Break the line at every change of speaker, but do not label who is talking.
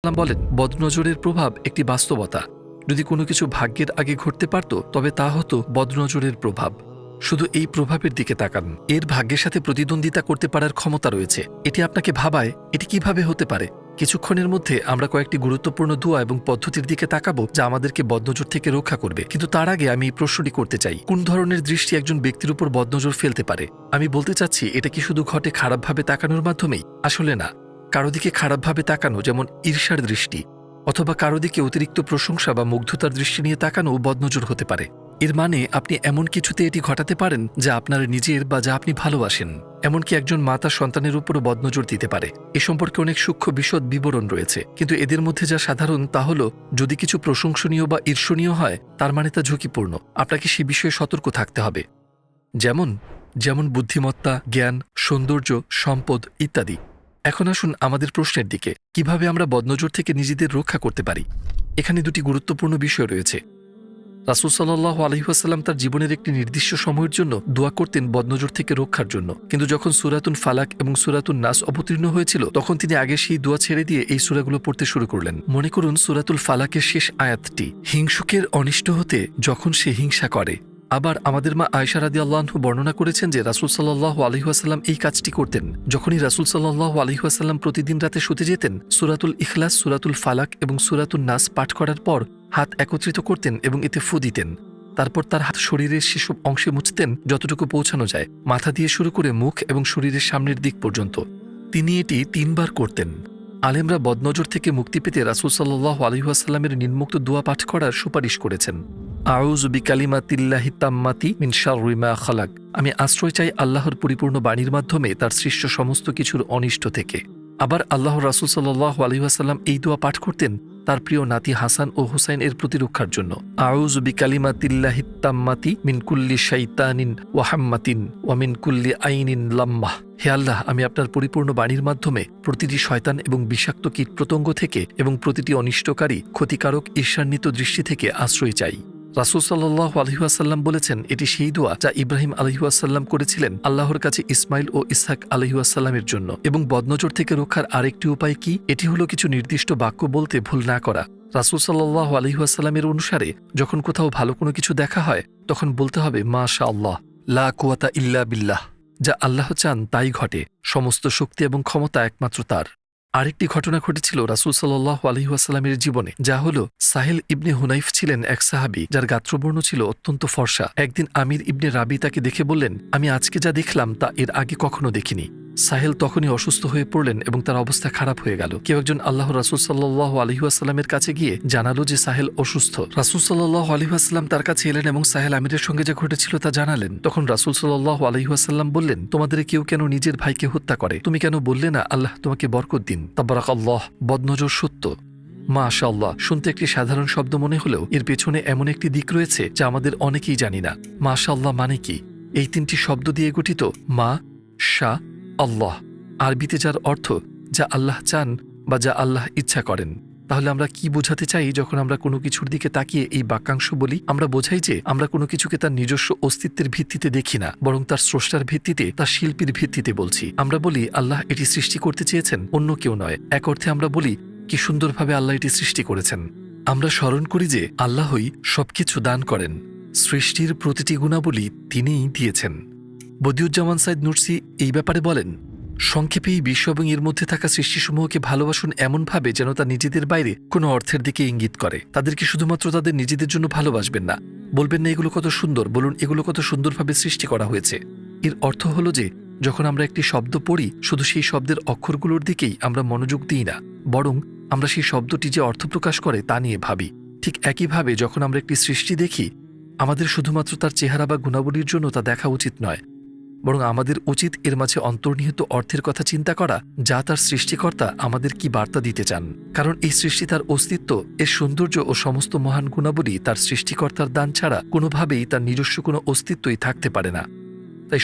বলেন, বদনজরের প্রভাব একটি বাস্তবতা। যদি কোনো কিছু ভাগ্যের আগে ঘটতে পারত তবে তা হতো বদনজরের প্রভাব। শুধু এই প্রভাবের দিকে তাকান। এর ভাগ্যের সাথে প্রতিদ্বন্দ্বিতা করতে পারার ক্ষমতা রয়েছে। এটি আপনাকে ভাবায় এটি কিভাবে হতে পারে। কিছুক্ষণের মধ্যে আমরা কয়েকটি গুরুত্বপূর্ণ দোয়া এবং পদ্ধতির দিকে তাকাবো যা আমাদেরকে বদনজর থেকে রক্ষা করবে। কিন্তু তার আগে আমি এই প্রশ্নটি করতে চাই, কোন ধরনের দৃষ্টি একজন ব্যক্তির উপর বদনজর ফেলতে পারে? আমি বলতে চাচ্ছি, এটা কি শুধু ঘটে খারাপভাবে তাকানোর মাধ্যমেই? আসলে না। কারো দিকে খারাপভাবে তাকানো, যেমন ঈর্ষার দৃষ্টি, অথবা কারো দিকে অতিরিক্ত প্রশংসা বা মুগ্ধতার দৃষ্টি নিয়ে তাকানো বদনজর হতে পারে। এর মানে আপনি এমন কিছুতে এটি ঘটাতে পারেন যা আপনার নিজের বা যা আপনি ভালোবাসেন। এমনকি একজন মাতা সন্তানের উপরও বদনজর দিতে পারে। এ সম্পর্কে অনেক সূক্ষ্ম বিশদ বিবরণ রয়েছে, কিন্তু এদের মধ্যে যা সাধারণ তা হল, যদি কিছু প্রশংসনীয় বা ঈর্ষণীয় হয় তার মানে তা ঝুঁকিপূর্ণ। আপনাকে সে বিষয়ে সতর্ক থাকতে হবে। যেমন বুদ্ধিমত্তা, জ্ঞান, সৌন্দর্য, সম্পদ ইত্যাদি। এখন আসুন আমাদের প্রশ্নের দিকে, কিভাবে আমরা বদনজর থেকে নিজেদের রক্ষা করতে পারি। এখানে দুটি গুরুত্বপূর্ণ বিষয় রয়েছে। রাসূল সাল্লাল্লাহু আলাইহি ওয়াসাল্লাম তার জীবনের একটি নির্দিষ্ট সময়ের জন্য দোয়া করতেন বদনজর থেকে রক্ষার জন্য, কিন্তু যখন সূরাতুল ফালাক এবং সূরাতুন নাস অবতীর্ণ হয়েছিল তখন তিনি আগে সেই দোয়া ছেড়ে দিয়ে এই সূরাগুলো পড়তে শুরু করলেন। মনে করুন সূরাতুল ফালাকের শেষ আয়াতটি, হিংসুকের অনিষ্ট হতে যখন সে হিংসা করে। আবার আমাদের মা আয়েশা রাদিয়াল্লাহু আনহা বর্ণনা করেছেন যে রাসূল সাল্লাল্লাহু আলাইহি ওয়াসাল্লাম এই কাজটি করতেন। যখনই রাসূল সাল্লাল্লাহু আলাইহি ওয়াসাল্লাম প্রতিদিন রাতে শুতে যেতেন, সূরাতুল ইখলাস, সূরাতুল ফালাক এবং সূরাতুন নাস পাঠ করার পর হাত একত্রিত করতেন এবং এতে ফু দিতেন। তারপর তার হাত শরীরের সেসব অংশে মুছতেন যতটুকু পৌঁছানো যায়, মাথা দিয়ে শুরু করে মুখ এবং শরীরের সামনের দিক পর্যন্ত। তিনি এটি 3 বার করতেন। আলেমরা বদনজর থেকে মুক্তি পেতে রাসূল সাল্লাল্লাহু আলাইহি ওয়াসাল্লামের নিম্নোক্ত দোয়া পাঠ করার সুপারিশ করেছেন। আউযু বিকালিমাতিল্লাহি তাম্মাতি মিন শাররি মা খালাক। আমি আশ্রয় চাই আল্লাহর পরিপূর্ণ বাণীর মাধ্যমে তার সৃষ্ট সমস্ত কিছুর অনিষ্ট থেকে। আবার আল্লাহর রাসূল সাল্লাল্লাহু আলাইহি ওয়াসাল্লাম এই দোয়া পাঠ করতেন তার প্রিয় নাতি হাসান ও হুসাইন এর প্রতিরক্ষার জন্য। আউযু বিকালিমাতিল্লাহি তাম্মাতি মিন কুল্লি শাইতানিন ওয়া হাম্মাতিন ওয়া মিন কুল্লি আইনিন লাম্মাহ। হে আল্লাহ, আমি আপনার পরিপূর্ণ বাণীর মাধ্যমে প্রতিটি শয়তান এবং বিষাক্ত কীটপতঙ্গ থেকে এবং প্রতিটি অনিষ্টকারী ক্ষতিকারক ঈর্ষান্বিত দৃষ্টি থেকে আশ্রয় চাই। রাসূল সাল্লাল্লাহু আলাইহি ওয়াসাল্লাম বলেছেন, এটি সেই দোয়া যা ইব্রাহিম আলাইহিস সালাম করেছিলেন আল্লাহর কাছে ইসমাইল ও ইসহাক আলাইহিস সালামের জন্য। এবং বদনজর থেকে রক্ষার আরেকটি উপায় কি? এটি হলো কিছু নির্দিষ্ট বাক্য বলতে ভুল না করা। রাসূল সাল্লাল্লাহু আলাইহি ওয়াসাল্লামের অনুসারে যখন কোথাও ভালো কোনো কিছু দেখা হয় তখন বলতে হবে মাশাআল্লাহ, লা কুওয়াতা ইল্লা বিল্লাহ। যা আল্লাহ চান তাই ঘটে, সমস্ত শক্তি এবং ক্ষমতা একমাত্র তার। আরেকটি ঘটনা ঘটেছিল রাসূল সাল্লাল্লাহু আলাইহি ওয়াসাল্লামের জীবনে, যা হলো সাহেল ইবনে হুনাইফ ছিলেন এক সাহাবী যার গাত্রবর্ণ ছিল অত্যন্ত ফর্সা। একদিন আমির ইবনে রাবি তাকে দেখে বললেন, আমি আজকে যা দেখলাম তা এর আগে কখনো দেখিনি। সাহেল তখনই অসুস্থ হয়ে পড়লেন এবং তার অবস্থা খারাপ হয়ে গেল। কেউ একজন আল্লাহর রাসূল সাল্লাল্লাহু আলাইহি ওয়াসাল্লামের কাছে গিয়ে জানালো যে সাহেল অসুস্থ। রাসূল সাল্লাল্লাহু আলাইহি ওয়াসাল্লাম তার কাছে এলেন এবং সাহেল আমিরের সঙ্গে যা ঘটেছিল তা জানালেন। তখন রাসূল সাল্লাল্লাহু আলাইহি ওয়াসাল্লাম বললেন, তোমাদের কেউ কেন নিজের ভাইকে হত্যা করে? তুমি কেন বললে না আল্লাহ তোমাকে বরকত দিন? তাবারাকাল্লাহ, বদনজর সত্য। মাশাআল্লাহ শুনতে একটি সাধারণ শব্দ মনে হলেও এর পেছনে এমন একটি দিক রয়েছে যা আমাদের অনেকেই জানি না। মাশাআল্লাহ মানে কি? এই 3টি শব্দ দিয়ে গঠিত। মা, শা, আল্লাহ। আরবিতে যার অর্থ যা আল্লাহ চান বা যা আল্লাহ ইচ্ছা করেন। তাহলে আমরা কি বোঝাতে চাই যখন আমরা কোনো কিছুর দিকে তাকিয়ে এই বাক্যাংশ বলি? আমরা বোঝাই যে আমরা কোনো কিছুকে তার নিজস্ব অস্তিত্বের ভিত্তিতে দেখি না, বরং তার স্রষ্টার ভিত্তিতে, তার শিল্পীর ভিত্তিতে বলছি। আমরা বলি আল্লাহ এটি সৃষ্টি করতে চেয়েছেন, অন্য কেউ নয়। এক অর্থে আমরা বলি কি সুন্দরভাবে আল্লাহ এটি সৃষ্টি করেছেন। আমরা স্মরণ করি যে আল্লাহই সবকিছু দান করেন, সৃষ্টির প্রতিটি গুণাবলী তিনিই দিয়েছেন। বদিউজ্জামান সাইদ নুরসি এই ব্যাপারে বলেন, সংক্ষেপে এই বিশ্ব এবং এর মধ্যে থাকা সৃষ্টিসমূহকে ভালোবাসুন এমনভাবে যেন তা নিজেদের বাইরে কোনো অর্থের দিকে ইঙ্গিত করে। তাদেরকে শুধুমাত্র তাদের নিজেদের জন্য ভালোবাসবেন না, বলবেন না এগুলো কত সুন্দর, বলুন এগুলো কত সুন্দরভাবে সৃষ্টি করা হয়েছে। এর অর্থ হলো যে যখন আমরা একটি শব্দ পড়ি শুধু সেই শব্দের অক্ষরগুলোর দিকেই আমরা মনোযোগ দিই না, বরং আমরা সেই শব্দটি যে অর্থ প্রকাশ করে তা নিয়ে ভাবি। ঠিক একইভাবে যখন আমরা একটি সৃষ্টি দেখি, আমাদের শুধুমাত্র তার চেহারা বা গুণাবলীর জন্য তা দেখা উচিত নয়, বরং আমাদের উচিত এর মাঝে অন্তর্নিহিত অর্থের কথা চিন্তা করা, যা তার সৃষ্টিকর্তা আমাদের কি বার্তা দিতে চান। কারণ এই সৃষ্টি, তার অস্তিত্ব, এর সৌন্দর্য ও সমস্ত মহান গুণাবলী তার সৃষ্টিকর্তার দান ছাড়া কোনোভাবেই তার নিজস্ব কোনো অস্তিত্বই থাকতে পারে না।